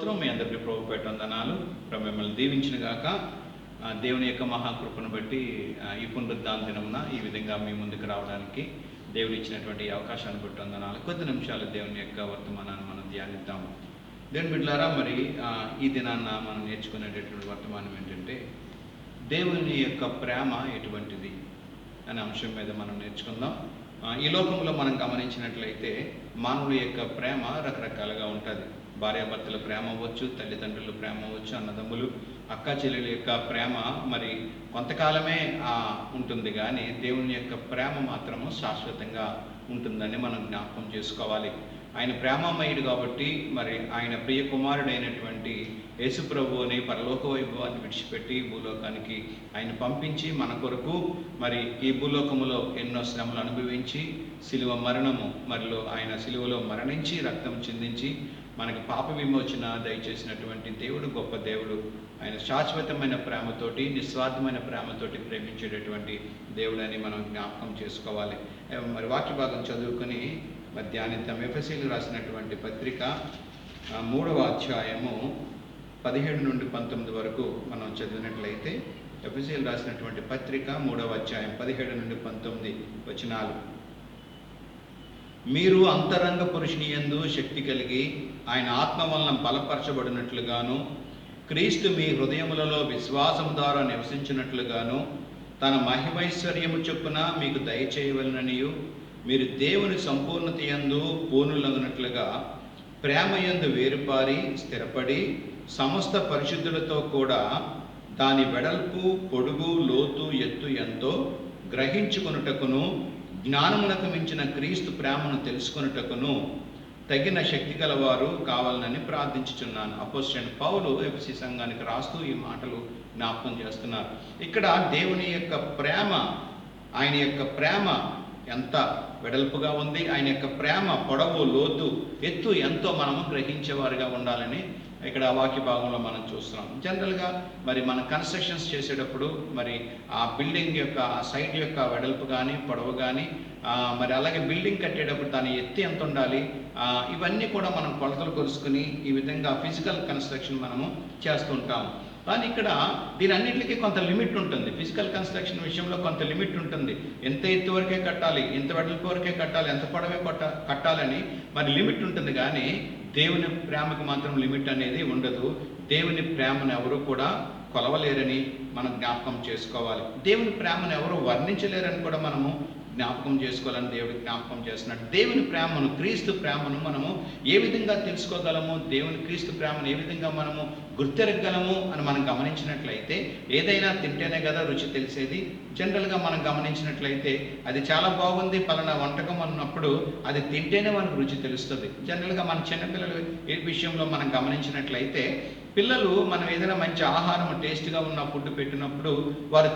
మీ అందరికీ ప్రభుపేట వందనాలు. మిమ్మల్ని దీవించిన గాక. దేవుని యొక్క మహాకృపను బట్టి ఈ పునరుద్ధాన దినమున ఈ విధంగా మీ ముందుకు రావడానికి దేవుడు ఇచ్చినటువంటి అవకాశాన్ని బట్టి వందనాలు. కొద్ది నిమిషాలు దేవుని యొక్క వర్తమానాన్ని మనం ధ్యానిద్దాము. దేవుని బిడ్డలారా, మరి ఈ దినాన్న మనం నేర్చుకునేటటువంటి వర్తమానం ఏంటంటే దేవుని యొక్క ప్రేమ ఎటువంటిది అనే అంశం మీద మనం నేర్చుకుందాం. ఈ లోకంలో మనం గమనించినట్లయితే మానవుల యొక్క ప్రేమ రకరకాలుగా ఉంటుంది. భార్యాభర్తల ప్రేమ అవ్వచ్చు, తల్లిదండ్రుల ప్రేమ అవ్వచ్చు, అన్నదమ్ములు అక్క చెల్లెల యొక్క ప్రేమ మరి కొంతకాలమే ఉంటుంది, కానీ దేవుని యొక్క ప్రేమ మాత్రము శాశ్వతంగా ఉంటుందని మనం జ్ఞాపకం చేసుకోవాలి. ఆయన ప్రేమమయుడు కాబట్టి మరి ఆయన ప్రియ కుమారుడైనటువంటి యేసుప్రభువుని పరలోక వైభవాన్ని విడిచిపెట్టి భూలోకానికి ఆయన పంపించి మన కొరకు మరి ఈ భూలోకములో ఎన్నో శ్రమలు అనుభవించి శిలువ మరణము మరిలో ఆయన శిలువలో మరణించి రక్తం చిందించి మనకి పాప విమోచన దయచేసినటువంటి దేవుడు గొప్ప దేవుడు. ఆయన శాశ్వతమైన ప్రేమతోటి నిస్వార్థమైన ప్రేమతోటి ప్రేమించేటటువంటి దేవుడు అని మనం జ్ఞాపకం చేసుకోవాలి. మరి వాక్య భాగం చదువుకొని మరి ధ్యానిద్దాం. ఎఫెసీయులకు రాసినటువంటి పత్రిక 3వ అధ్యాయము 17 నుండి 19 వరకు మనం చదివినట్లయితే, ఎఫెసీయులకు రాసినటువంటి పత్రిక 3వ అధ్యాయం 17 నుండి 19 వచనాలు. మీరు అంతరంగ పురుషుని యందు శక్తి కలిగి ఆయన ఆత్మ వలన బలపరచబడినట్లుగాను, క్రీస్తు మీ హృదయములలో విశ్వాసము ద్వారా నివసించినట్లుగాను తన మహిమైశ్వర్యము చొప్పున మీకు దయచేయవలననియు, మీరు దేవుని సంపూర్ణత యందు పూర్ణులగునట్లుగా ప్రేమ యందు వేరుపారి స్థిరపడి సమస్త పరిశుద్ధులతో కూడా దాని వెడల్పు పొడుగు లోతు ఎత్తు ఎంతో గ్రహించుకొనుటకును, జ్ఞానమునకు మించిన క్రీస్తు ప్రేమను తెలుసుకొనుటకును తగిన శక్తి గలవారు కావాలని ప్రార్థించుచున్నాను. అపోస్తలుడైన పౌలు ఎఫెసీ సంఘానికి రాస్తూ ఈ మాటలు జ్ఞాపకం చేస్తున్నారు. ఇక్కడ దేవుని యొక్క ప్రేమ, ఆయన యొక్క ప్రేమ ఎంత వెడల్పుగా ఉంది, ఆయన యొక్క ప్రేమ పొడవు లోతు ఎత్తు ఎంతో మనము గ్రహించేవారుగా ఉండాలని ఇక్కడ వాక్య భాగంలో మనం చూస్తున్నాం. జనరల్గా మరి మన కన్స్ట్రక్షన్స్ చేసేటప్పుడు మరి ఆ బిల్డింగ్ యొక్క సైట్ యొక్క వెడల్పు కానీ పొడవు కానీ మరి అలాగే బిల్డింగ్ కట్టేటప్పుడు దాని ఎత్తు ఎంత ఉండాలి, ఇవన్నీ కూడా మనం కొలతలు కొలుసుకుని ఈ విధంగా ఫిజికల్ కన్స్ట్రక్షన్ మనము చేస్తుంటాము. కానీ ఇక్కడ దీని అన్నింటికి కొంత లిమిట్ ఉంటుంది. ఫిజికల్ కన్స్ట్రక్షన్ విషయంలో కొంత లిమిట్ ఉంటుంది. ఎంత ఎత్తు వరకే కట్టాలి, ఎంత వెడల్పు వరకే కట్టాలి, ఎంత పొడవే కట్టాలని మరి లిమిట్ ఉంటుంది. కానీ దేవుని ప్రేమకు మాత్రం లిమిట్ అనేది ఉండదు. దేవుని ప్రేమను ఎవరు కూడా కొలవలేరని మనం జ్ఞాపకం చేసుకోవాలి. దేవుని ప్రేమను ఎవరు వర్ణించలేరని కూడా మనము జ్ఞాపకం చేసుకోవాలని దేవుడు జ్ఞాపకం చేస్తున్నాడు. దేవుని ప్రేమను, క్రీస్తు ప్రేమను మనము ఏ విధంగా తెలుసుకోగలము, దేవుని క్రీస్తు ప్రేమను ఏ విధంగా మనము గుర్తెరగలము అని మనం గమనించినట్లయితే, ఏదైనా తింటేనే కదా రుచి తెలిసేది. జనరల్గా మనం గమనించినట్లయితే అది చాలా బాగుంది పలానా వంటకం అన్నప్పుడు అది తింటేనే మనకు రుచి తెలుస్తుంది. జనరల్గా మన చిన్నపిల్లల విషయంలో మనం గమనించినట్లయితే పిల్లలు మనం ఏదైనా మంచి ఆహారం టేస్ట్గా ఉన్న ఫుడ్ పెట్టినప్పుడు వారు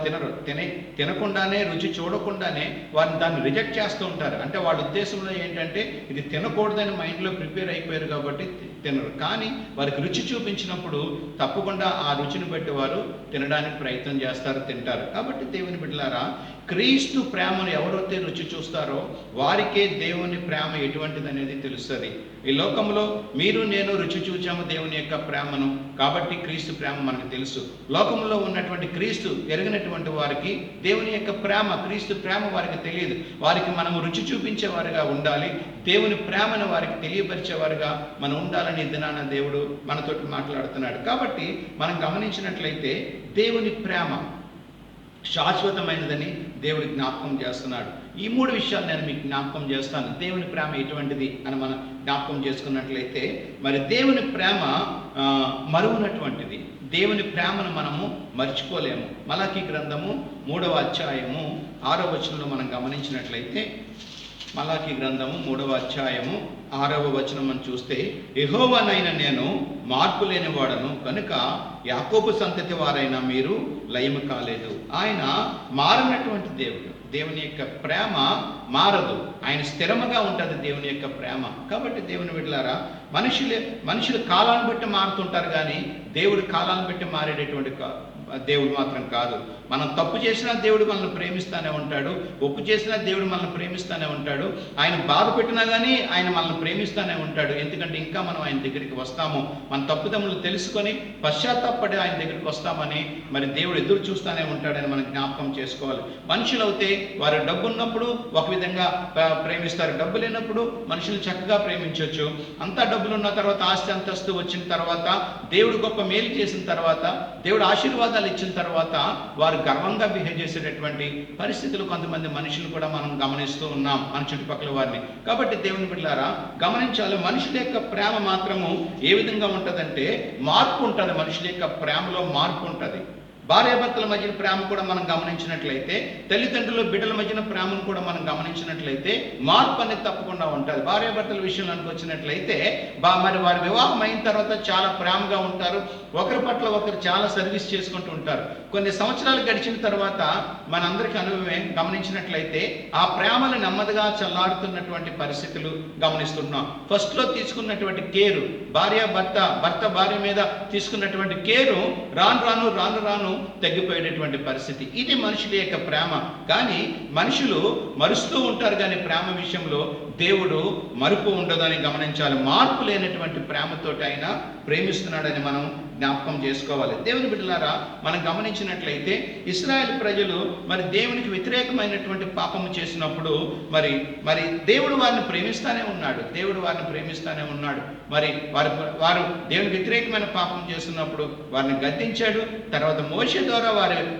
తినకుండానే రుచి చూడకుండానే వారిని దాన్ని రిజెక్ట్ చేస్తూ ఉంటారు. అంటే వాళ్ళ ఉద్దేశంలో ఏంటంటే ఇది తినకూడదని మైండ్లో ప్రిపేర్ అయిపోయారు కాబట్టి తినరు. కానీ వారికి రుచి చూపించినప్పుడు తప్పకుండా ఆ రుచిని బట్టి వారు తినడానికి ప్రయత్నం చేస్తారు, తింటారు. కాబట్టి దేవుని బిడ్డలారా, క్రీస్తు ప్రేమను ఎవరైతే రుచి చూస్తారో వారికే దేవుని ప్రేమ ఎటువంటిది అనేది తెలుస్తుంది. ఈ లోకంలో మీరు నేను రుచి చూచాము దేవుని యొక్క ప్రేమను, కాబట్టి క్రీస్తు ప్రేమ మనకు తెలుసు. లోకంలో ఉన్నటువంటి క్రీస్తు ఎరగినటువంటి వారికి దేవుని యొక్క ప్రేమ, క్రీస్తు ప్రేమ వారికి తెలియదు. వారికి మనము రుచి చూపించేవారుగా ఉండాలి. దేవుని ప్రేమను వారికి తెలియపరిచేవారుగా మనం ఉండాలని దినాన దేవుడు మనతోటి మాట్లాడుతున్నాడు. కాబట్టి మనం గమనించినట్లయితే దేవుని ప్రేమ శాశ్వతమైనదని దేవుడు జ్ఞాపకం చేస్తున్నాడు. ఈ 3 విషయాలు నేను మీకు జ్ఞాపకం చేస్తాను. దేవుని ప్రేమ ఎటువంటిది అని మనం జ్ఞాపకం చేసుకున్నట్లయితే, మరి దేవుని ప్రేమ మరువనటువంటిది. దేవుని ప్రేమను మనము మర్చిపోలేము. మలాకీ గ్రంథము 3వ అధ్యాయము 6వ వచనంలో మనం గమనించినట్లయితే, మలాకీ గ్రంథము 3వ అధ్యాయము 6వ వచనం మనం చూస్తే, యెహోవానైన నేను మార్పు లేనివాడను కనుక యాకోబు సంతతి వారైన మీరు లయము కాలేదు. ఆయన మారినటువంటి దేవుడు. దేవుని యొక్క ప్రేమ మారదు, ఆయన స్థిరముగా ఉంటుంది దేవుని యొక్క ప్రేమ. కాబట్టి దేవుని బిడ్డలారా, మనుషులు కాలాన్ని బట్టి మారుతుంటారు, కానీ దేవుడు కాలాన్ని బట్టి మారేటటువంటి దేవుడు మాత్రం కాదు. మనం తప్పు చేసినా దేవుడు మనల్ని ప్రేమిస్తూనే ఉంటాడు, ఒప్పు చేసినా దేవుడు మనల్ని ప్రేమిస్తూనే ఉంటాడు, ఆయన బాధ పెట్టినా కానీ ఆయన మనల్ని ప్రేమిస్తూనే ఉంటాడు. ఎందుకంటే ఇంకా మనం ఆయన దగ్గరికి వస్తాము, మన తప్పుదమ్ములు తెలుసుకొని పశ్చాత్తాపడి ఆయన దగ్గరికి వస్తామని మరి దేవుడు ఎదురు చూస్తూనే ఉంటాడని మనం జ్ఞాపకం చేసుకోవాలి. మనుషులు అయితే వారు డబ్బు ఉన్నప్పుడు ఒక విధంగా ప్రేమిస్తారు, డబ్బు లేనప్పుడు మనుషులు చక్కగా ప్రేమించవచ్చు. అంతా డబ్బులు ఉన్న తర్వాత, ఆస్తి అంతస్తు వచ్చిన తర్వాత, దేవుడు గొప్ప మేలు చేసిన తర్వాత, దేవుడు ఆశీర్వాదాలు ఇచ్చిన తర్వాత వారు గర్వంగా బిహేవ్ చేసేటటువంటి పరిస్థితులు కొంతమంది మనుషులు కూడా మనం గమనిస్తూ ఉన్నాం, మన చుట్టుపక్కల వారిని. కాబట్టి దేవుని బిడ్డలారా గమనించాలి, మనుషుల యొక్క ప్రేమ మాత్రము ఏ విధంగా ఉంటుందంటే మార్పు ఉంటుంది. మనుషుల యొక్క ప్రేమలో మార్పు ఉంటుంది. భార్యాభర్తల మధ్యన ప్రేమ కూడా మనం గమనించినట్లయితే, తల్లిదండ్రుల బిడ్డల మధ్యన ప్రేమను కూడా మనం గమనించినట్లయితే మార్పు అనేది తప్పకుండా ఉంటుంది. భార్యాభర్తల విషయంలోకి వచ్చినట్లయితే మరి వారి వివాహం అయిన తర్వాత చాలా ప్రేమగా ఉంటారు, ఒకరి పట్ల ఒకరు చాలా సర్వీస్ చేసుకుంటూ ఉంటారు. కొన్ని సంవత్సరాలు గడిచిన తర్వాత మనందరికీ అనుభవమే గమనించినట్లయితే ఆ ప్రేమలు నెమ్మదిగా చల్లారుతున్నటువంటి పరిస్థితులు గమనిస్తున్నాం. ఫస్ట్లో తీసుకున్నటువంటి కేరు, భర్త భార్య మీద తీసుకున్నటువంటి కేరు రాను రాను తగ్గిపోయేటటువంటి పరిస్థితి. ఇది మనుషుల యొక్క ప్రేమ. కానీ మనుషులు మరుస్తూ ఉంటారు, కానీ ప్రేమ విషయంలో దేవుడు మరుపు ఉండదని గమనించాలి. మార్పు లేనటువంటి ప్రేమతోటి ఆయన ప్రేమిస్తున్నాడని మనం జ్ఞాపకం చేసుకోవాలి. దేవుని బిడ్డలారా మనం గమనించినట్లయితే ఇశ్రాయేలు ప్రజలు మరి దేవునికి వ్యతిరేకమైనటువంటి పాపము చేసినప్పుడు మరి దేవుడు వారిని ప్రేమిస్తూనే ఉన్నాడు. మరి వారు దేవునికి వ్యతిరేకమైన పాపం చేస్తున్నప్పుడు వారిని గద్దించాడు. తర్వాత మోషే ద్వారా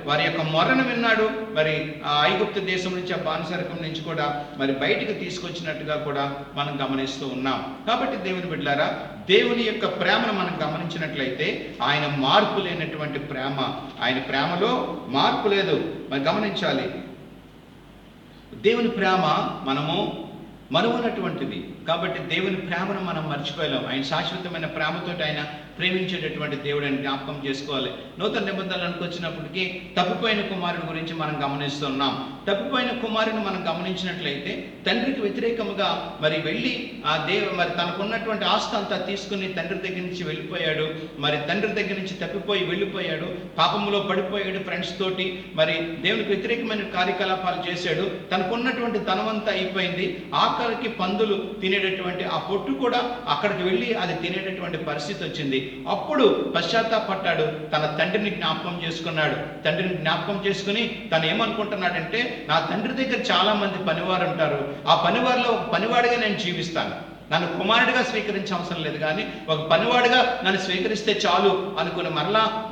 వారి యొక్క మొరను విన్నాడు. మరి ఆ ఐగుప్తు దేశం నుంచి, ఆ బానిసరకం నుంచి కూడా మరి బయటికి తీసుకొచ్చినట్టుగా కూడా మనం గమనిస్తూ ఉన్నాం. కాబట్టి దేవుని బిడ్డలారా దేవుని యొక్క ప్రేమను మనం గమనించినట్లయితే ఆయన మార్పు లేనటువంటి ప్రేమ, ఆయన ప్రేమలో మార్పు లేదు. మరి గమనించాలి, దేవుని ప్రేమ మనము మరువనటువంటిది. కాబట్టి దేవుని ప్రేమను మనం మర్చిపోలేం. ఆయన శాశ్వతమైన ప్రేమతో ఆయన ప్రేమించేటటువంటి దేవుడు అని జ్ఞాపకం చేసుకోవాలి. నూతన నిబంధనలకు వచ్చినప్పటికీ తప్పిపోయిన కుమారుని గురించి మనం గమనిస్తున్నాం. తప్పిపోయిన కుమారుని మనం గమనించినట్లయితే తండ్రికి వ్యతిరేకముగా మరి వెళ్ళి మరి తనకున్నటువంటి ఆస్తి అంతా తీసుకుని తండ్రి దగ్గర నుంచి వెళ్ళిపోయాడు. మరి తండ్రి దగ్గర నుంచి తప్పిపోయి వెళ్ళిపోయాడు, పాపంలో పడిపోయాడు, ఫ్రెండ్స్ తోటి మరి దేవునికి వ్యతిరేకమైన కార్యకలాపాలు చేశాడు. తనకున్నటువంటి ధనమంతా అయిపోయింది. ఆఖరికి పందులు తినేటటువంటి ఆ పొట్టు కూడా అక్కడికి వెళ్ళి అది తినేటటువంటి పరిస్థితి వచ్చింది. అప్పుడు పశ్చాత్తాపడ్డాడు, తన తండ్రిని జ్ఞాపకం చేసుకున్నాడు. తండ్రిని జ్ఞాపకం చేసుకుని తను ఏమనుకుంటున్నాడంటే, నా తండ్రి దగ్గర చాలా మంది పనివారు ఉంటారు, ఆ పనివారిలో ఒక పనివాడిగా నేను జీవిస్తాను, నన్ను కుమారుడిగా స్వీకరించే అవసరం లేదు, కానీ ఒక పనివాడిగా నన్ను స్వీకరిస్తే చాలు అనుకుని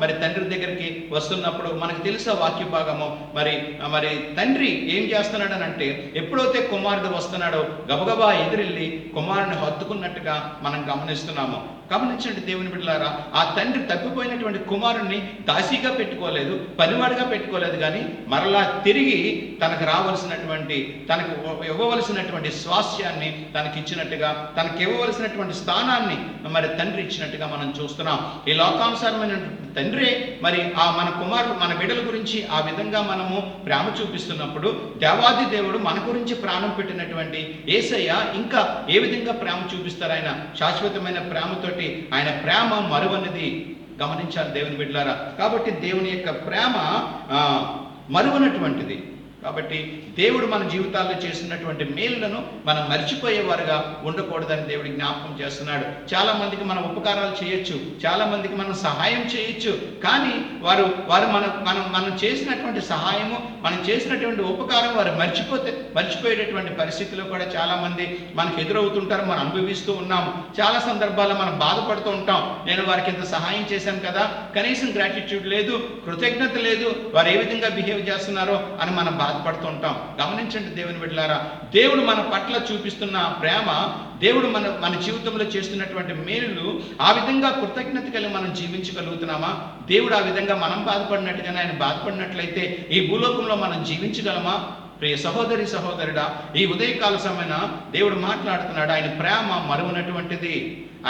మరి తండ్రి దగ్గరికి వస్తున్నప్పుడు మనకు తెలుసా వాక్య భాగము, మరి తండ్రి ఏం చేస్తున్నాడని అంటే, ఎప్పుడైతే కుమారుడు వస్తున్నాడో గబగబా ఎదురెళ్ళి కుమారుని హత్తుకున్నట్టుగా మనం గమనిస్తున్నాము. గమనించండి దేవుని బిడ్డలారా, ఆ తండ్రి తప్పిపోయినటువంటి కుమారుణ్ణి దాసీగా పెట్టుకోలేదు, పనివాడిగా పెట్టుకోలేదు, కానీ మరలా తిరిగి తనకు రావలసినటువంటి, తనకు ఇవ్వవలసినటువంటి స్వాస్థ్యాన్ని తనకిచ్చినట్టుగా, తనకి ఇవ్వవలసినటువంటి స్థానాన్ని మరి తండ్రి ఇచ్చినట్టుగా మనం చూస్తున్నాం. ఈ లోకానుసారమైన తండ్రే మరి మన కుమారుడు, మన బిడ్డల గురించి ఆ విధంగా మనము ప్రేమ చూపిస్తున్నప్పుడు, దేవాది దేవుడు మన గురించి ప్రాణం పెట్టినటువంటి యేసయ్య ఇంకా ఏ విధంగా ప్రేమ చూపిస్తారు? ఆయన శాశ్వతమైన ప్రేమతోటి, ఆయన ప్రేమ మరువనిది. గమనించాలి దేవుని బిడ్డలారా. కాబట్టి దేవుని యొక్క ప్రేమ మరువనటువంటిది. కాబట్టి దేవుడు మన జీవితాల్లో చేసినటువంటి మేలులను మనం మర్చిపోయేవారుగా ఉండకూడదని దేవుడి జ్ఞాపకం చేస్తున్నాడు. చాలా మందికి మనం ఉపకారాలు చేయొచ్చు, చాలా మందికి మనం సహాయం చేయొచ్చు, కానీ వారు మనం చేసినటువంటి సహాయము, మనం చేసినటువంటి ఉపకారం వారు మర్చిపోయేటటువంటి పరిస్థితుల్లో కూడా చాలా మంది మనకు ఎదురవుతుంటారు. మనం అనుభవిస్తూ ఉన్నాము. చాలా సందర్భాల్లో మనం బాధపడుతూ ఉంటాం, నేను వారికి ఇంత సహాయం చేశాను కదా, కనీసం గ్రాటిట్యూడ్ లేదు, కృతజ్ఞత లేదు, వారు ఏ విధంగా బిహేవ్ చేస్తున్నారో అని మనం బాధపడుతూ ఉంటాం. గమనించండి దేవుని బిడ్డలారా, దేవుడు మన పట్ల చూపిస్తున్న ప్రేమ, దేవుడు మన జీవితంలో చేస్తున్నటువంటి మేలులు, ఆ విధంగా కృతజ్ఞత కలిగి మనం జీవించగలుగుతున్నామా? దేవుడు ఆ విధంగా మనం బాధపడినట్టుగానే ఆయన బాధపడినట్లయితే ఈ భూలోకంలో మనం జీవించగలమా? ప్రియ సహోదరి సహోదరుడా, ఈ ఉదయకాల సమయన దేవుడు మాట్లాడుతున్నాడు. ఆయన ప్రేమ మరువనటువంటిది.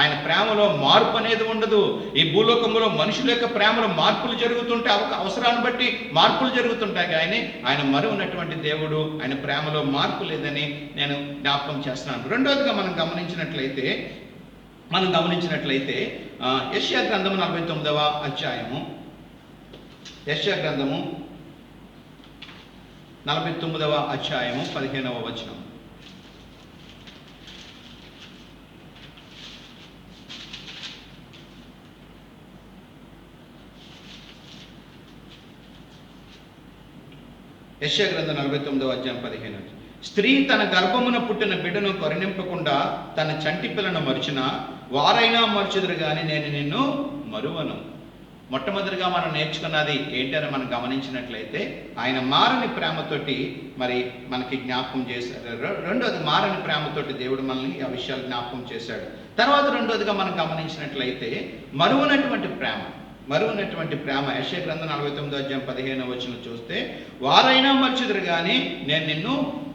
ఆయన ప్రేమలో మార్పు అనేది ఉండదు. ఈ భూలోకంలో మనుషుల యొక్క ప్రేమలో మార్పులు జరుగుతుంటే, అవసరాన్ని బట్టి మార్పులు జరుగుతుంటాయి, కానీ ఆయన మరువనటువంటి దేవుడు. ఆయన ప్రేమలో మార్పు లేదని నేను జ్ఞాపకం చేస్తున్నాను. రెండవదిగా మనం గమనించినట్లయితే యెషయా గ్రంథము 49వ అధ్యాయము యెషయా గ్రంథము 49వ అధ్యాయము 15వ వచనం. యెషయా గ్రంథం 49వ అధ్యాయం 15. స్త్రీ తన గర్భమున పుట్టిన బిడ్డను కరుణింపకుండా తన చంటి పిల్లను మరిచిన వారైనా మరుచుదురు కానీ నేను నిన్ను మరువను. మొట్టమొదటిగా మనం నేర్చుకున్నది ఏంటని మనం గమనించినట్లయితే ఆయన మారని ప్రేమతోటి మరి మనకి జ్ఞాపకం చేశాడు. రెండోది మారని ప్రేమతోటి దేవుడు మనల్ని ఆ విషయాలు జ్ఞాపకం చేశాడు. తర్వాత రెండోదిగా మనం గమనించినట్లయితే మరువనటువంటి ప్రేమ యెషయా గ్రంథం 49వ అధ్యాయం 15వ వచనం చూస్తే వారైనా మర్చిదురు కానీ నేను నిన్ను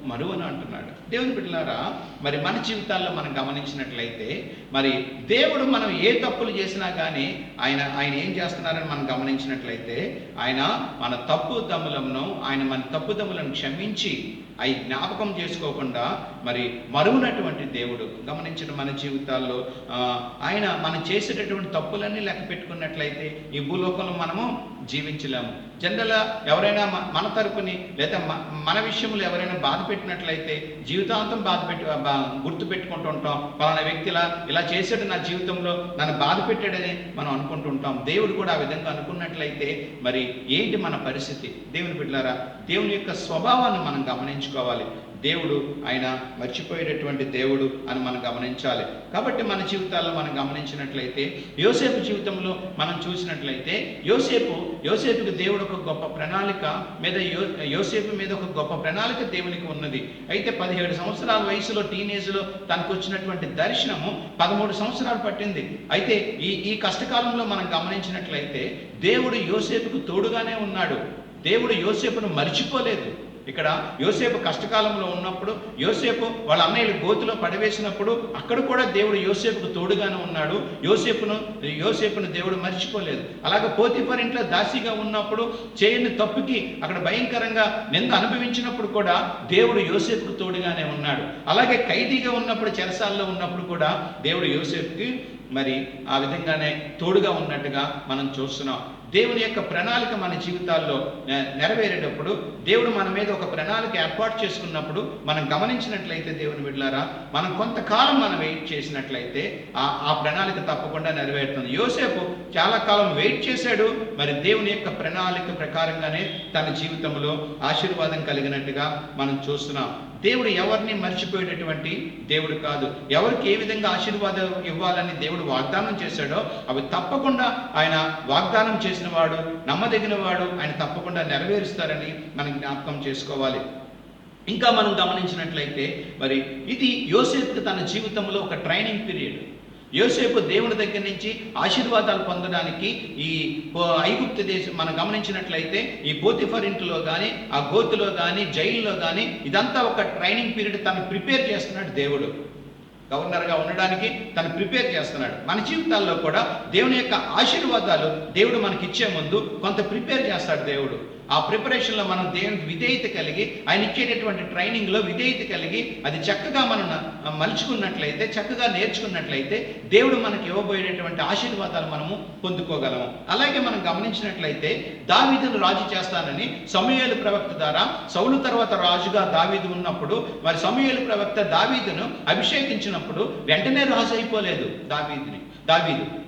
మరువను అంటున్నాడు. దేవుని బిడ్డలారా, మరి మన జీవితాల్లో మనం గమనించినట్లయితే మరి దేవుడు మనం ఏ తప్పులు చేసినా కానీ ఆయన ఏం చేస్తున్నారని మనం గమనించినట్లయితే ఆయన మన తప్పుదమ్ములను క్షమించి అవి జ్ఞాపకం చేసుకోకుండా మరి మరువనటువంటి దేవుడు. గమనించిన మన జీవితాల్లో ఆయన మనం చేసేటటువంటి తప్పులన్నీ లెక్క పెట్టుకున్నట్లయితే ఈ భూలోకంలో మనము జీవించలేము. జనరల్గా ఎవరైనా మన తరపుని లేదా మన విషయంలో ఎవరైనా బాధ పెట్టినట్లయితే జీవితాంతం గుర్తు పెట్టుకుంటూ ఉంటాం. పలానా వ్యక్తి ఇలా చేసాడు, నా జీవితంలో నన్ను బాధ పెట్టాడని మనం అనుకుంటూ ఉంటాం. దేవుడు కూడా ఆ విధంగా అనుకున్నట్లయితే మరి ఏంటి మన పరిస్థితి? దేవుని బిడ్డలారా, దేవుని యొక్క స్వభావాన్ని మనం గమనించుకోవాలి. దేవుడు ఆయన మర్చిపోయేటటువంటి దేవుడు అని మనం గమనించాలి. కాబట్టి మన జీవితాల్లో మనం గమనించినట్లయితే యోసేపు జీవితంలో మనం చూసినట్లయితే యోసేపుకి దేవుడు ఒక గొప్ప ప్రణాళిక మీద యోసేపు మీద ఒక గొప్ప ప్రణాళిక దేవునికి ఉన్నది. అయితే 17 సంవత్సరాల వయసులో టీనేజ్లో తనకు వచ్చినటువంటి దర్శనము 13 సంవత్సరాలు పట్టింది. అయితే ఈ కష్టకాలంలో మనం గమనించినట్లయితే దేవుడు యోసేపుకు తోడుగానే ఉన్నాడు. దేవుడు యోసేపును మర్చిపోలేదు. ఇక్కడ యోసేపు కష్టకాలంలో ఉన్నప్పుడు, యోసేపు వాళ్ళ అన్నయ్యలు గోతిలో పడవేసినప్పుడు అక్కడ కూడా దేవుడు యోసేపుకు తోడుగానే ఉన్నాడు. యోసేపును దేవుడు మర్చిపోలేదు. అలాగే పోతీఫర్ ఇంట్లో దాసిగా ఉన్నప్పుడు చేయని తప్పుకి అక్కడ భయంకరంగా నింద అనుభవించినప్పుడు కూడా దేవుడు యోసేపుకు తోడుగానే ఉన్నాడు. అలాగే ఖైదీగా ఉన్నప్పుడు, చెరసాల్లో ఉన్నప్పుడు కూడా దేవుడు యోసేపుకి మరి ఆ విధంగానే తోడుగా ఉన్నట్టుగా మనం చూస్తున్నాం. దేవుని యొక్క ప్రణాళిక మన జీవితాల్లో నెరవేరేటప్పుడు, దేవుడు మన మీద ఒక ప్రణాళిక ఏర్పాటు చేసుకున్నప్పుడు మనం గమనించినట్లయితే దేవుని బిడ్డలారా, మనం కొంతకాలం మనం వెయిట్ చేసినట్లయితే ఆ ప్రణాళిక తప్పకుండా నెరవేరుతుంది. యోసేపు చాలా కాలం వెయిట్ చేశాడు. మరి దేవుని యొక్క ప్రణాళిక ప్రకారంగానే తన జీవితంలో ఆశీర్వాదం కలిగినట్టుగా మనం చూస్తున్నాం. దేవుడు ఎవరిని మర్చిపోయేటటువంటి దేవుడు కాదు. ఎవరికి ఏ విధంగా ఆశీర్వాదం ఇవ్వాలని దేవుడు వాగ్దానం చేశాడో అవి తప్పకుండా ఆయన వాగ్దానం చేసిన వాడు, నమ్మదగిన వాడు, ఆయన తప్పకుండా నెరవేరుస్తారని మనం జ్ఞాపకం చేసుకోవాలి. ఇంకా మనం గమనించినట్లయితే మరి ఇది యోసేపుకి తన జీవితంలో ఒక ట్రైనింగ్ పీరియడ్. యోసేపు దేవుని దగ్గర నుంచి ఆశీర్వాదాలు పొందడానికి ఈ ఐగుప్తు దేశం మనం గమనించినట్లయితే ఈ పోతిఫర్ ఇంట్లో కానీ, ఆ గోతులో కానీ, జైల్లో కానీ ఇదంతా ఒక ట్రైనింగ్ పీరియడ్. తను ప్రిపేర్ చేస్తున్నాడు దేవుడు. గవర్నర్గా ఉండడానికి తను ప్రిపేర్ చేస్తున్నాడు. మన జీవితాల్లో కూడా దేవుని యొక్క ఆశీర్వాదాలు దేవుడు మనకి ఇచ్చే ముందు కొంత ప్రిపేర్ చేస్తాడు దేవుడు. ఆ ప్రిపరేషన్లో మనం దేవునికి విధేయత కలిగి, ఆయన ఇచ్చేటటువంటి ట్రైనింగ్లో విధేయత కలిగి అది చక్కగా మనం మలుచుకున్నట్లయితే, చక్కగా నేర్చుకున్నట్లయితే దేవుడు మనకి ఇవ్వబోయేటటువంటి ఆశీర్వాదాలు మనము పొందుకోగలము. అలాగే మనం గమనించినట్లయితే దావీదును రాజు చేస్తానని సమూయేలు ప్రవక్త ద్వారా, సౌలు తర్వాత రాజుగా దావీదు ఉన్నప్పుడు మరి సమూయేలు ప్రవక్త దావీదును అభిషేకించినప్పుడు వెంటనే రాజు అయిపోలేదు.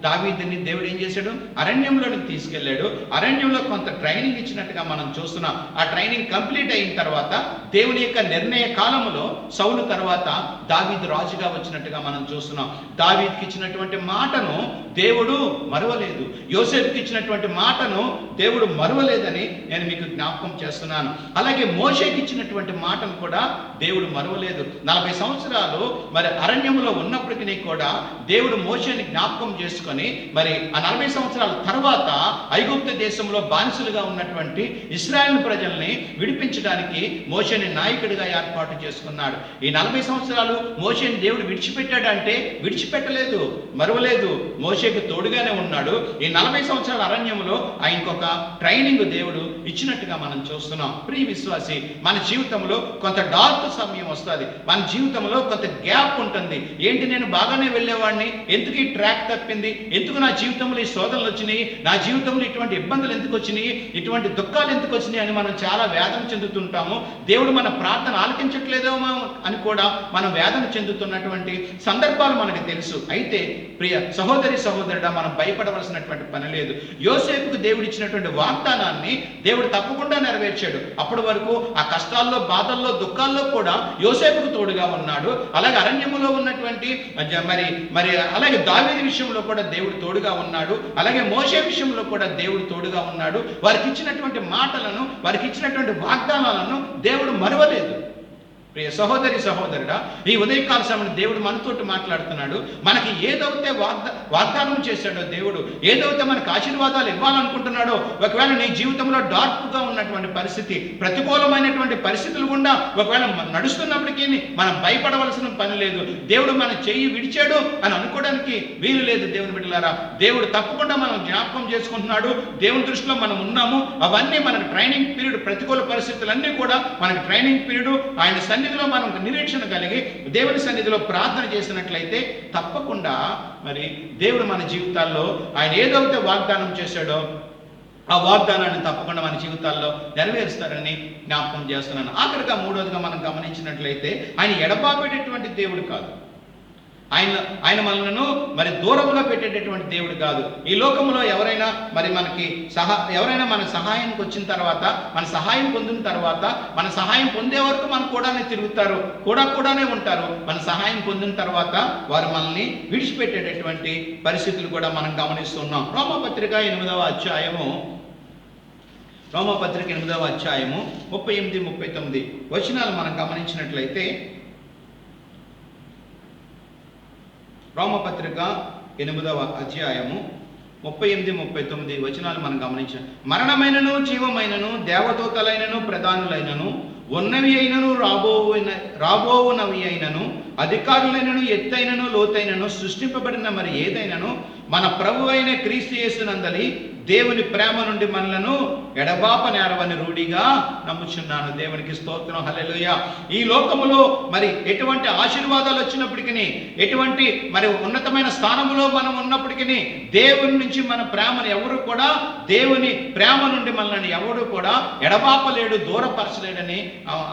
దావీదుని దేవుడు ఏం చేశాడు? అరణ్యంలోనికి తీసుకెళ్లాడు. అరణ్యంలో కొంత ట్రైనింగ్ ఇచ్చినట్టుగా మనం చూస్తున్నాం. ఆ ట్రైనింగ్ కంప్లీట్ అయిన తర్వాత దేవుని యొక్క నిర్ణయ కాలంలో సౌలు తర్వాత దావీదు రాజుగా వచ్చినట్టుగా మనం చూస్తున్నాం. దావీదుకి ఇచ్చినటువంటి మాటను దేవుడు మరవలేదు. యోసేపుకి ఇచ్చినటువంటి మాటను దేవుడు మరవలేదని నేను మీకు జ్ఞాపకం చేస్తున్నాను. అలాగే మోషేకి ఇచ్చినటువంటి మాటను కూడా దేవుడు మరవలేదు. 40 సంవత్సరాలు మరి అరణ్యంలో ఉన్నప్పటికీ కూడా దేవుడు మోషేని జ్ఞాపకం చేసుకొని మరి ఆ 40 సంవత్సరాల తర్వాత ఐగుప్తు దేశంలో బానిసలుగా ఉన్నటువంటి ఇశ్రాయేలు ప్రజల్ని విడిపించడానికి మోషేని నాయకుడిగా ఏర్పాటు చేసుకున్నాడు. ఈ 40 సంవత్సరాలు మోషేని దేవుడు విడిచిపెట్టాడంటే విడిచిపెట్టలేదు, మరవలేదు. మోషేకి తోడుగానే ఉన్నాడు. ఈ 40 సంవత్సరాల అరణ్యంలో ఆయనకొక ట్రైనింగ్ దేవుడు ఇచ్చినట్టుగా మనం చూస్తున్నాం. ప్రియ విశ్వాసి, మన జీవితంలో కొంత డార్క్ సమయం వస్తుంది. మన జీవితంలో కొంత గ్యాప్ ఉంటుంది. ఏంటి, నేను బాగానే వెళ్ళేవాడిని, ఎందుకు ఈ ట్రాక్ ట్రాక్ తప్పింది, ఎందుకు నా జీవితంలో ఈ శోధనలు వచ్చినాయి, నా జీవితంలో ఇటువంటి ఇబ్బందులు ఎందుకు వచ్చినాయి, ఇటువంటి దుఃఖాలు ఎందుకు వచ్చినాయి అని మనం చాలా వేదన చెందుతుంటాము. దేవుడు మన ప్రార్థన ఆలకించట్లేదేమో అని కూడా మనం వేదన చెందుతున్నటువంటి సందర్భాలు మనకు తెలుసు. అయితే ప్రియ సహోదరి సహోదరుడా, మనం భయపడవలసినటువంటి పని లేదు. యోసేపుకు దేవుడు ఇచ్చినటువంటి వాగ్దానాన్ని దేవుడు తప్పకుండా నెరవేర్చాడు. అప్పటి వరకు ఆ కష్టాల్లో, బాధల్లో, దుఃఖాల్లో కూడా యోసేపుకు తోడుగా ఉన్నాడు. అలాగే అరణ్యములో ఉన్నటువంటి మరి అలాగే దావీదు విషయంలో కూడా దేవుడు తోడుగా ఉన్నాడు. అలాగే మోషే విషయంలో కూడా దేవుడు తోడుగా ఉన్నాడు. వారికి ఇచ్చినటువంటి మాటలను, వారికి ఇచ్చినటువంటి వాగ్దానాలను దేవుడు మరవలేదు. ప్రియ సహోదరి సహోదరుడా, ఈ ఉదయకాల సమయంలో దేవుడు మనతోటి మాట్లాడుతున్నాడు. మనకి ఏదైతే వాగ్దానం చేశాడో దేవుడు, ఏదైతే మనకు ఆశీర్వాదాలు ఇవ్వాలనుకుంటున్నాడో, ఒకవేళ నీ జీవితంలో డార్క్గా ఉన్నటువంటి పరిస్థితి, ప్రతికూలమైనటువంటి పరిస్థితులు గుండా ఒకవేళ నడుస్తున్నప్పటికీ మనం భయపడవలసిన పని లేదు. దేవుడు మన చెయ్యి విడిచాడు అని అనుకోవడానికి వీలు లేదు. దేవుని బిడ్డలారా, దేవుడు తప్పకుండా మనం జ్ఞాపకం చేసుకుంటున్నాడు. దేవుని దృష్టిలో మనం ఉన్నాము. అవన్నీ మనకు ట్రైనింగ్ పీరియడ్, ప్రతికూల పరిస్థితులన్నీ కూడా మనకు ట్రైనింగ్ పీరియడ్. ఆయన సన్నిధిలో మనం నిరీక్షణ కలిగి దేవుని సన్నిధిలో ప్రార్థన చేసినట్లయితే తప్పకుండా మరి దేవుడు మన జీవితాల్లో ఆయన ఏదైతే వాగ్దానం చేశాడో ఆ వాగ్దానాన్ని తప్పకుండా మన జీవితాల్లో నెరవేరుస్తారని జ్ఞాపకం చేస్తున్నాను. ఆఖరిగా మూడవదిగా మనం గమనించినట్లయితే ఆయన ఎడబాపేటటువంటి దేవుడు కాదు. ఆయన మనలను మరి దూరంగా పెట్టేటటువంటి దేవుడు కాదు. ఈ లోకంలో ఎవరైనా మరి ఎవరైనా మన సహాయానికి వచ్చిన తర్వాత, మన సహాయం పొందిన తర్వాత, మన సహాయం పొందే వరకు మన కూడానే తిరుగుతారు, కూడానే ఉంటారు. మన సహాయం పొందిన తర్వాత వారు మనల్ని విడిచిపెట్టేటటువంటి పరిస్థితులు కూడా మనం గమనిస్తున్నాం. రోమాపత్రిక 8వ అధ్యాయము 38-39 వచనాలు మనం గమనించినట్లయితే, రోమపత్రిక 8వ అధ్యాయము 38-39 వచనాలు మనం గమనించాం. మరణమైనను, జీవమైనను, దేవదూతలైనను, ప్రధానులైనను, ఉన్నవి అయినను, రాబోవునవి అయినను, అధికారులైనను, ఎత్తైనను, లోతైనను, సృష్టింపబడిన మరి ఏదైనను మన ప్రభు అయిన క్రీస్తు యేసునందలి దేవుని ప్రేమ నుండి మనలను ఎడబాప నేరవని రూఢిగా నమ్ముచున్నాను. దేవునికి స్తోత్రం, హల్లెలూయా. ఈ లోకములో మరి ఎటువంటి ఆశీర్వాదాలు వచ్చినప్పటికీ, ఎటువంటి మరి ఉన్నతమైన స్థానంలో మనం ఉన్నప్పటికీ, దేవుని నుంచి మన ప్రేమను ఎవరు కూడా, దేవుని ప్రేమ నుండి మనల్ని ఎవరు కూడా ఎడబాపలేడు, దూరపరచలేడని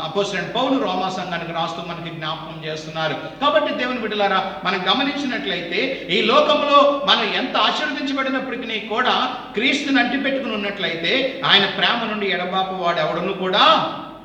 అపోస్తలుడైన పౌలు రోమా సంఘానికి రాస్తూ మనకి జ్ఞాపకం చేస్తున్నారు. కాబట్టి దేవుని బిడ్డలారా, మనం గమనించినట్లయితే ఈ లోకంలో మనం ఎంత ఆశీర్వదించబడినప్పటికీ కూడా క్రీస్తుని అంటిపెట్టుకుని ఉన్నట్లయితే ఆయన ప్రేమ నుండి ఎడబాపు వాడు ఎవడను కూడా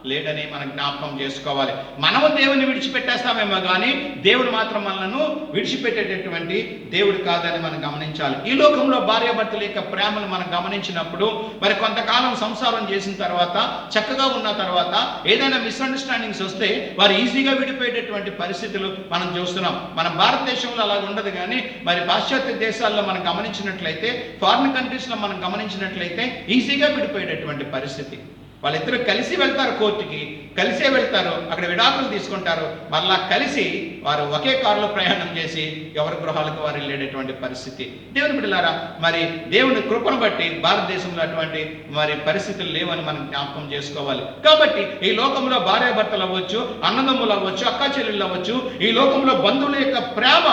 లేడని మనం జ్ఞాపకం చేసుకోవాలి. మనము దేవుని విడిచిపెట్టేస్తామేమో కానీ దేవుడు మాత్రం మనలను విడిచిపెట్టేటటువంటి దేవుడు కాదని మనం గమనించాలి. ఈ లోకంలో భార్యాభర్తల యొక్క ప్రేమను మనం గమనించినప్పుడు మరి కొంతకాలం సంసారం చేసిన తర్వాత, చక్కగా ఉన్న తర్వాత ఏదైనా మిస్అండర్స్టాండింగ్స్ వస్తే వారు ఈజీగా విడిపోయేటటువంటి పరిస్థితులు మనం చూస్తున్నాం. మన భారతదేశంలో అలా ఉండదు కానీ మరి పాశ్చాత్య దేశాల్లో మనం గమనించినట్లయితే, ఫారిన్ కంట్రీస్లో మనం గమనించినట్లయితే ఈజీగా విడిపోయేటటువంటి పరిస్థితి. వాళ్ళిద్దరూ కలిసి వెళ్తారు కోర్టుకి, కలిసే వెళ్తారు, అక్కడ విడాకులు తీసుకుంటారు, మళ్ళా కలిసి వారు ఒకే కారులో ప్రయాణం చేసి ఎవరి గృహాలకు వారు వెళ్ళేటటువంటి పరిస్థితి. దేవుని బిడ్డలారా, మరి దేవుని కృపను బట్టి భారతదేశంలో అటువంటి మరి పరిస్థితులు లేవని మనం జ్ఞాపకం చేసుకోవాలి. కాబట్టి ఈ లోకంలో భార్యాభర్తలు అవ్వచ్చు, అన్నదమ్ములు అవ్వచ్చు, అక్కా చెల్లెళ్ళు అవ్వచ్చు, ఈ లోకంలో బంధువుల యొక్క ప్రేమ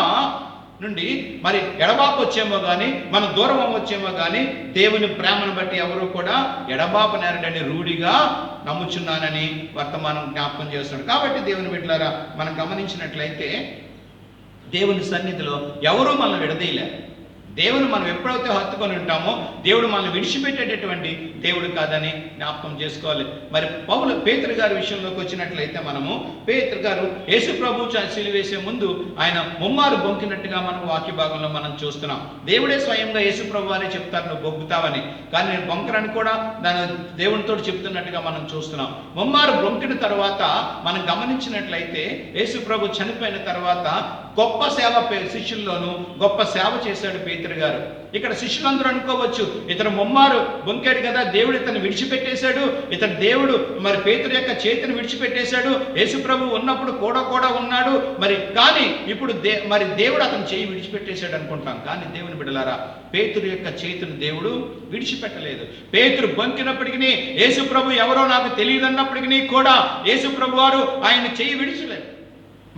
నుండి మరి ఎడబాపు వచ్చేమో కానీ, మనం దూరం అవ్వచ్చేమో కానీ, దేవుని ప్రేమను బట్టి ఎవరు కూడా ఎడబాపు నేరడని రూఢిగా నమ్ముచున్నానని వర్తమానం జ్ఞాపకం చేస్తున్నాడు. కాబట్టి దేవుని బిడ్డలారా, మనం గమనించినట్లయితే దేవుని సన్నిధిలో ఎవరూ మనం విడదీయలే. దేవుని మనం ఎప్పుడైతే హత్తుకొని ఉంటామో దేవుడు మనల్ని విడిచిపెట్టేటటువంటి దేవుడు కాదని జ్ఞాపకం చేసుకోవాలి. మరి పేతురు గారి విషయంలోకి వచ్చినట్లయితే, మనము పేతురు గారు యేసు ప్రభు సిలువేసే ముందు ఆయన ముమ్మారు బొంకినట్టుగా మనం వాక్య భాగంలో మనం చూస్తున్నాం. దేవుడే స్వయంగా యేసు ప్రభు వారే చెప్తారు, నువ్వు బొంకుతావని, కానీ నేను బొంకరని కూడా దాని దేవునితో చెప్తున్నట్టుగా మనం చూస్తున్నాం. ముమ్మారు బొంకిన తర్వాత మనం గమనించినట్లయితే యేసు ప్రభు చనిపోయిన తర్వాత గొప్ప సేవ శిష్యుల్లోనూ గొప్ప సేవ చేశాడు పేతురు గారు. ఇక్కడ శిష్యులందరూ అనుకోవచ్చు, ఇతను ముమ్మారు బొంకాడు కదా, దేవుడు ఇతను విడిచిపెట్టేశాడు, ఇతను దేవుడు మరి పేతురు యొక్క చేతిని విడిచిపెట్టేశాడు, యేసు ప్రభు ఉన్నప్పుడు కూడా ఉన్నాడు, మరి కానీ ఇప్పుడు మరి దేవుడు అతను చేయి విడిచిపెట్టేశాడు అనుకుంటాం. కానీ దేవుని బిడ్డలారా, పేతురు యొక్క చేతిని దేవుడు విడిచిపెట్టలేదు. పేతురు బొంకినప్పటికీ, యేసు ప్రభు ఎవరో నాకు తెలియదు అన్నప్పటికీ కూడా యేసు ప్రభు వారు ఆయన చేయి విడిచలేదు.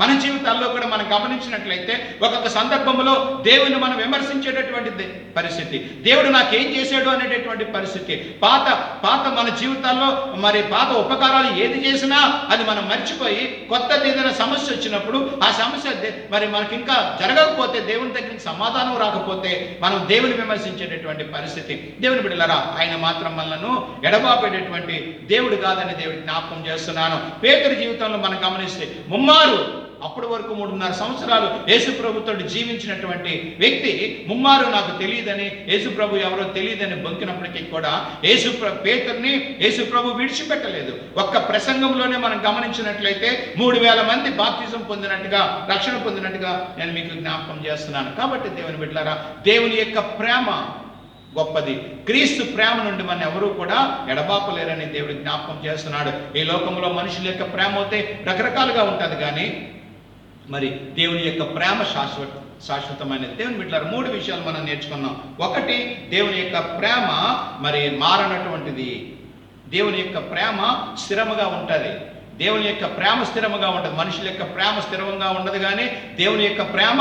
మన జీవితాల్లో కూడా మనం గమనించినట్లయితే ఒక్కొక్క సందర్భంలో దేవుని మనం విమర్శించేటటువంటి పరిస్థితి, దేవుడు నాకేం చేశాడు అనేటటువంటి పరిస్థితి, పాత మన జీవితాల్లో మరి పాత ఉపకారాలు ఏది చేసినా అది మనం మర్చిపోయి కొత్తది ఏదైనా సమస్య వచ్చినప్పుడు ఆ సమస్య మరి మనకి ఇంకా జరగకపోతే, దేవుని దగ్గరికి సమాధానం రాకపోతే మనం దేవుని విమర్శించేటటువంటి పరిస్థితి. దేవుని బిడ్డలారా, ఆయన మాత్రం మనలను ఎడబాపేటటువంటి దేవుడు కాదని దేవుడికి జ్ఞాపకం చేస్తున్నాను. పేతురు జీవితంలో మనం గమనిస్తే ముమ్మారు, అప్పటి వరకు 3.5 సంవత్సరాలు యేసు ప్రభుతో జీవించినటువంటి వ్యక్తి ముమ్మారు నాకు తెలియదని, యేసు ప్రభు ఎవరో తెలియదని బొంకినప్పటికీ కూడా పేతుర్ని యేసు ప్రభు విడిచిపెట్టలేదు. ఒక్క ప్రసంగంలోనే మనం గమనించినట్లయితే 3,000 మంది బాప్తిజం పొందినట్టుగా, రక్షణ పొందినట్టుగా నేను మీకు జ్ఞాపకం చేస్తున్నాను. కాబట్టి దేవుని బిడ్డలారా, దేవుని యొక్క ప్రేమ గొప్పది. క్రీస్తు ప్రేమ నుండి మన ఎవరూ కూడా ఎడబాపలేరని దేవుడు జ్ఞాపకం చేస్తున్నాడు. ఈ లోకంలో మనుషుల యొక్క ప్రేమ అయితే రకరకాలుగా ఉంటుంది, కానీ మరి దేవుని యొక్క ప్రేమ శాశ్వతమైనది. దేవుని బిడ్డలారా, 3 విషయాలు మనం నేర్చుకున్నాం. ఒకటి, దేవుని యొక్క ప్రేమ మరి మారనటువంటిది. దేవుని యొక్క ప్రేమ స్థిరముగా ఉంటుంది. దేవుని యొక్క ప్రేమ స్థిరముగా ఉంటుంది. మనుషుల యొక్క ప్రేమ స్థిరంగా ఉండదు, కానీ దేవుని యొక్క ప్రేమ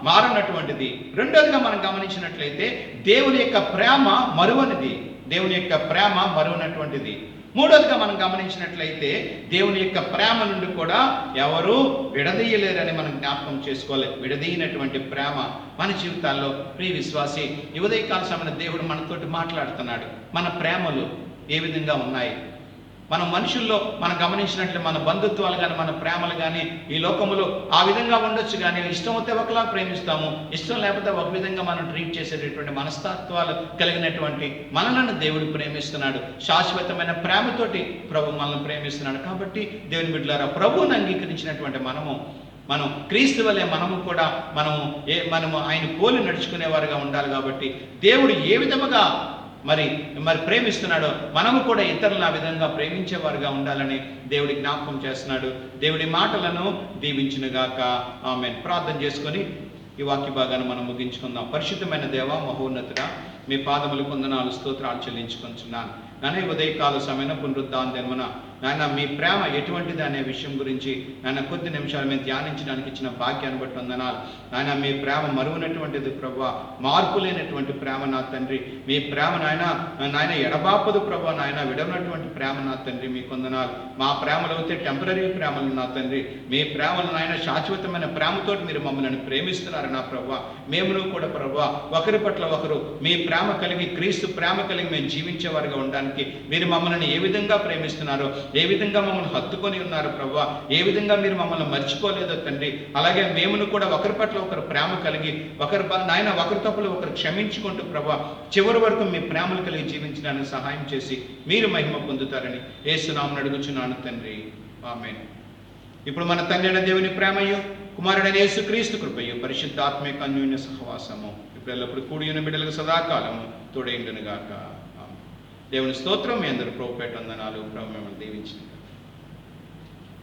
మారనటువంటిది. రెండోదిగా మనం గమనించినట్లయితే దేవుని యొక్క ప్రేమ మరువనిది. దేవుని యొక్క ప్రేమ మరువనటువంటిది. మూడోదిగా మనం గమనించినట్లయితే దేవుని యొక్క ప్రేమ నుండి కూడా ఎవరు విడదీయలేరని మనం జ్ఞాపకం చేసుకోవాలి. విడదీయనటువంటి ప్రేమ మన జీవితాల్లో. ప్రియ విశ్వాసి, ఈ ఉదయకాల సమయంలో దేవుడు మనతోటి మాట్లాడుతున్నాడు. మన ప్రేమలు ఏ విధంగా ఉన్నాయి? మనం మనుషుల్లో మనం గమనించినట్లు మన బంధుత్వాలు కానీ, మన ప్రేమలు కానీ ఈ లోకములో ఆ విధంగా ఉండొచ్చు, కానీ ఇష్టం అయితే ఒకలా ప్రేమిస్తాము, ఇష్టం లేకపోతే ఒక విధంగా మనం ట్రీట్ చేసేటటువంటి మనస్తత్వాలు కలిగినటువంటి మనలను దేవుడు ప్రేమిస్తున్నాడు. శాశ్వతమైన ప్రేమతోటి ప్రభు మనల్ని ప్రేమిస్తున్నాడు. కాబట్టి దేవుని బిడ్డలారా, ప్రభువుని అంగీకరించినటువంటి మనం క్రీస్తు వలె మనము కూడా మనము ఆయన పోలి నడుచుకునేవారుగా ఉండాలి. కాబట్టి దేవుడు ఏ విధముగా మరి ప్రేమిస్తున్నాడో మనము కూడా ఇతరులను ఆ విధంగా ప్రేమించేవారుగా ఉండాలని దేవుడి జ్ఞాపకం చేస్తున్నాడు. దేవుడి మాటలను దీవించునుగాక. ఆమేన్. ప్రార్థన చేసుకొని ఈ వాక్య భాగాన్ని మనం ముగించుకుందాం. పరిశుద్ధమైన దేవ, మహోన్నతుడా, మీ పాదములు వందనాలు, స్తోత్రాలు చెల్లించుకుంటున్నాను. నాన్న, ఉదయకాల సమయంలో పునరుద్ధాన నాయన మీ ప్రేమ ఎటువంటిది అనే విషయం గురించి నాయన కొద్ది నిమిషాలు మేము ధ్యానించడానికి ఇచ్చిన భాగ్యాన్ని బట్టి వందనాలు. నాయన మీ ప్రేమ మరువనటువంటిది ప్రభువా, మార్పు లేనటువంటి ప్రేమ నా తండ్రి. మీ ప్రేమ నాయన ఎడబాపదు ప్రభువా, నాయన విడవనటువంటి ప్రేమ నా తండ్రి. మీకు వందనాలు. మా ప్రేమలు అయితే టెంపరీ ప్రేమలు నా తండ్రి. మీ ప్రేమలు నాయన శాశ్వతమైన ప్రేమతో మీరు మమ్మల్ని ప్రేమిస్తున్నారు నా ప్రభువా. మేమును కూడా ప్రభువా ఒకరి పట్ల ఒకరు మీ ప్రేమ కలిగి, క్రీస్తు ప్రేమ కలిగి మేము జీవించేవారుగా ఉండడానికి మీరు మమ్మల్ని ఏ విధంగా ప్రేమిస్తున్నారో, ఏ విధంగా మమ్మల్ని హత్తుకొని ఉన్నారు ప్రభువా, ఏ విధంగా మీరు మమ్మల్ని మర్చిపోలేదో తండ్రి, అలాగే మేమును కూడా ఒకరి పట్ల ఒకరు ప్రేమ కలిగి ఒకరి తప్పులు ఒకరు క్షమించుకుంటూ ప్రభువా చివరి వరకు మీ ప్రేమలు కలిగి జీవించడానికి సహాయం చేసి మీరు మహిమ పొందుతారని యేసు నామమున అడుగుచున్నాను తండ్రి. ఆమేన్. ఇప్పుడు మన తండ్రి అయిన దేవుని ప్రేమయు, కుమారుడైన యేసు క్రీస్తు కృపయు, పరిశుద్ధాత్మక అన్యోన్య సహవాసము ఇప్పుడు ఎల్లప్పుడు కూడిన బిడ్డలకు సదాకాలము తోడైండునుగాక. దేవుని స్తోత్రం. మీ అందరూ ప్రభుపేట వందనాలు. ప్రభు మిమ్మల్ని దీవించింది.